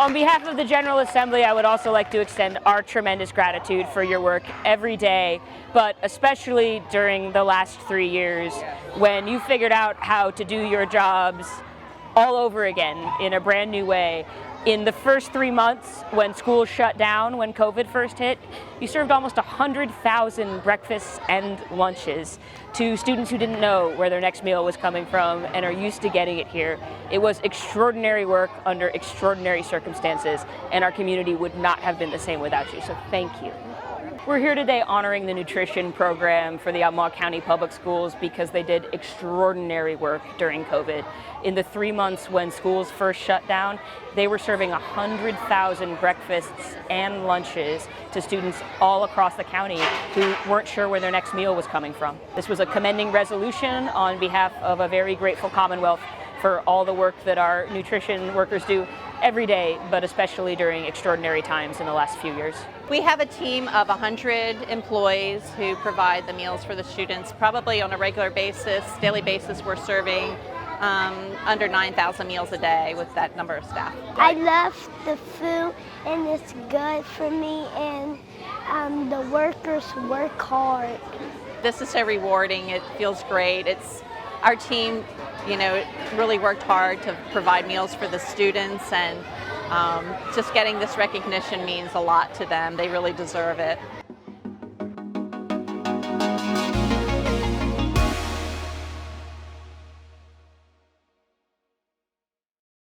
On behalf of the General Assembly, I would also like to extend our tremendous gratitude for your work every day, but especially during the last 3 years when you figured out how to do your jobs all over again in a brand new way. In the first 3 months when schools shut down, when COVID first hit, you served almost 100,000 breakfasts and lunches to students who didn't know where their next meal was coming from and are used to getting it here. It was extraordinary work under extraordinary circumstances, and our community would not have been the same without you, so thank you. We're here today honoring the nutrition program for the Albemarle County Public Schools because they did extraordinary work during COVID. In the 3 months when schools first shut down, they were serving 100,000 breakfasts and lunches to students all across the county who weren't sure where their next meal was coming from. This was a commending resolution on behalf of a very grateful Commonwealth for all the work that our nutrition workers do every day, but especially during extraordinary times in the last few years. We have a team of 100 employees who provide the meals for the students, probably on a regular basis, daily basis. We're serving under 9,000 meals a day with that number of staff. I love the food and it's good for me, and the workers work hard. This is so rewarding. It feels great. Our team, really worked hard to provide meals for the students, and just getting this recognition means a lot to them. They really deserve it.